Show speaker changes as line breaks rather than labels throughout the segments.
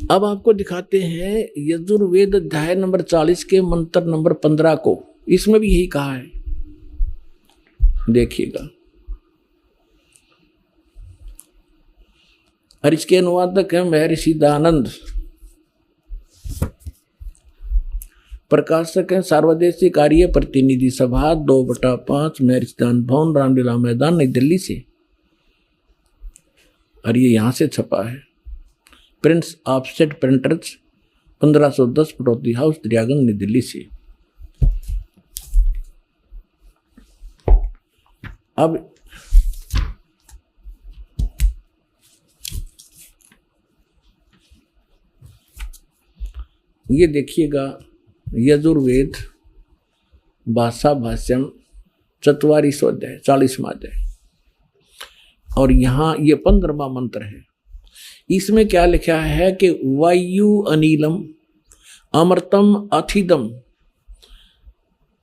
अब आपको दिखाते हैं यजुर्वेद अध्याय नंबर 40 के मंत्र नंबर 15 को। इसमें भी यही कहा है, देखिएगा। और इसके अनुवादक है महर्षि दयानंद, प्रकाशक है सार्वदेशिक आर्य प्रतिनिधि सभा 2/5 महर्षि दयानंद भवन, रामलीला मैदान, नई दिल्ली से। और ये यहां से छपा है, Prince Offset Printers 1510 Pataudi House, Daryaganj, नई दिल्ली से। अब ये देखिएगा, यजुर्वेद भाषा भाष्यम 44वां अध्याय 40वां अध्याय, और यहाँ ये 15वां मंत्र है। इसमें क्या लिखा है कि वायु अनिलम अमृतम अथिदम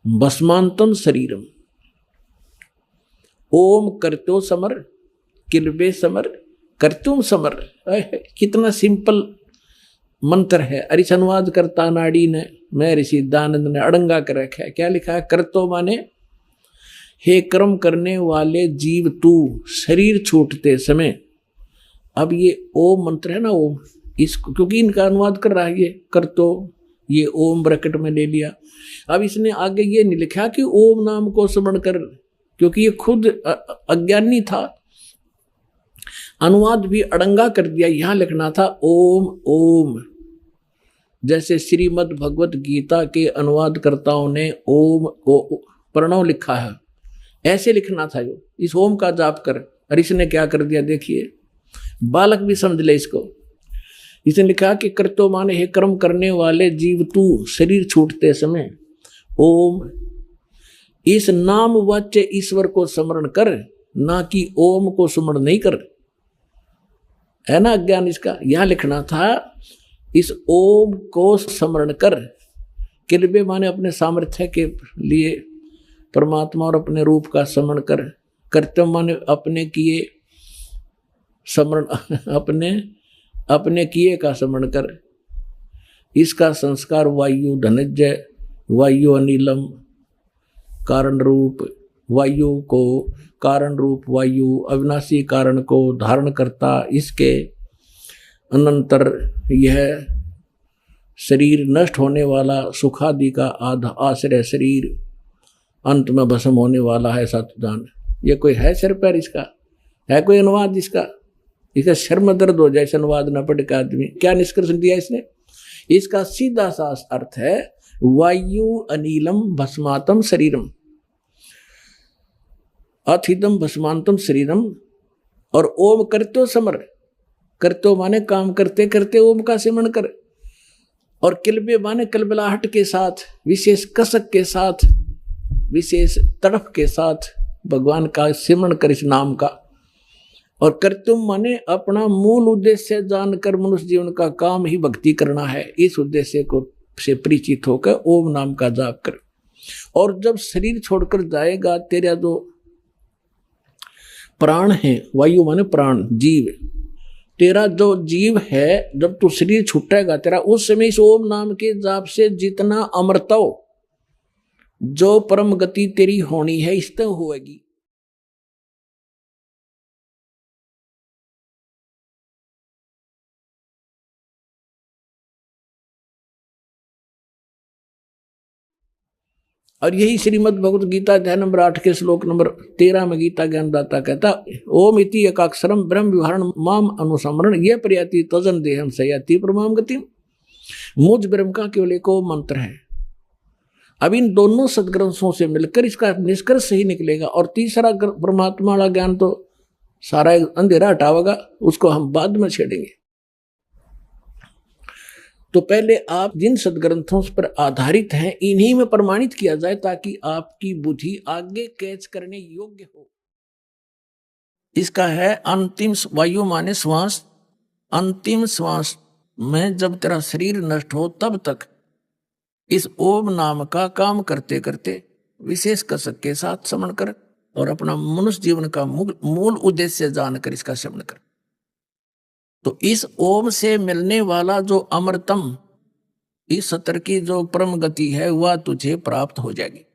भस्मांतम शरीरम ओम करतो समर किलबे समर करतुम समर। कितना सिंपल मंत्र है। और इस अनुवाद करता नाड़ी ने महर्षि दयानंद ने अड़ंगा कर रखा है। क्या लिखा है? करतो माने हे कर्म करने वाले जीव तू शरीर छूटते समय। अब ये ओम मंत्र है ना, ओम, इस क्योंकि इनका अनुवाद कर रहा है ये करतो, ये ओम ब्रैकेट में ले लिया। अब इसने आगे ये नहीं लिखा कि ओम नाम को स्मरण कर, क्योंकि ये खुद अज्ञानी था, अनुवाद भी अड़ंगा कर दिया। यहां लिखना था ओम ओम, जैसे श्रीमद् भगवत गीता के अनुवादकर्ताओं ने ओम को प्रणव लिखा है, ऐसे लिखना था जो इस ओम का जाप कर। और इसने क्या कर दिया देखिए, बालक भी समझ ले इसको। इसने लिखा कि कर्तो माने हे कर्म करने वाले जीव तू शरीर छूटते समय ओम, इस नाम वाच्य ईश्वर को स्मरण कर, ना कि ओम को स्मरण नहीं कर। है ना अज्ञान इसका। यहां लिखना था इस ओम को स्मरण कर। किलबे माने अपने सामर्थ्य के लिए परमात्मा और अपने रूप का स्मरण कर। कर्तव्य माने अपने किए स्मरण, अपने किए का स्मरण कर। इसका संस्कार वायु धनंजय, वायु अनिलम कारण रूप वायु को, कारण रूप वायु अविनाशी कारण को धारण करता। इसके अनंतर यह शरीर नष्ट होने वाला, सुखादि का आधा आश्रय शरीर अंत में भस्म होने वाला है। सतदान, ये कोई है सिर पैर इसका? है कोई अनुवाद इसका? इसका शर्म दर्द हो जाए इस अनुवाद न पढ़ के आदमी। क्या निष्कर्ष दिया इसने? इसका सीधा सा अर्थ है वायु अनिलम भस्मातम शरीरम, अथिदम भस्मांतम शरीरम। और ओम करतो समर, करतो माने काम करते करते ओम का सिमरण कर। और किलबे माने कलबलाहट के साथ, विशेष कसक के साथ, विशेष तड़फ के साथ भगवान का सिमरण कर इस नाम का। और कर्तुम माने अपना मूल उद्देश्य जानकर मनुष्य जीवन का काम ही भक्ति करना है। इस उद्देश्य को से परिचित होकर ओम नाम का जाप कर। और जब शरीर छोड़कर जाएगा, तेरा जो प्राण है, वायु माने प्राण, जीव, तेरा जो जीव है, जब तू शरीर छूटेगा तेरा, उस समय इस ओम नाम के जाप से जितना अमृतो, जो परम गति तेरी होनी है, इस तक होएगी। और यही श्रीमद् भगवत गीता अध्याय नंबर 8 के श्लोक नंबर 13 में गीता ज्ञानदाता कहता, ओम इति एकाक्षरम ब्रह्म विवरण माम अनुसमरण ये प्रयाति तजन देहम सयाति परमाम गति। मुझ ब्रह्म का केवल एक मंत्र है। अब इन दोनों सदग्रंथों से मिलकर इसका निष्कर्ष ही निकलेगा। और तीसरा परमात्मा वाला ज्ञान तो सारा अंधेरा हटावेगा, उसको हम बाद में छेड़ेंगे। तो पहले आप जिन सदग्रंथों पर आधारित हैं, इन्हीं में प्रमाणित किया जाए, ताकि आपकी बुद्धि आगे कैच करने योग्य हो। इसका है अंतिम वायु माने श्वास, अंतिम श्वास में जब तेरा शरीर नष्ट हो तब तक इस ओम नाम का काम करते करते विशेष कसक के साथ स्मरण कर। और अपना मनुष्य जीवन का मूल उद्देश्य जानकर इसका स्मरण कर। तो इस ओम से मिलने वाला जो अमृतम, इस सत्र की जो परम गति है वह तुझे प्राप्त हो जाएगी।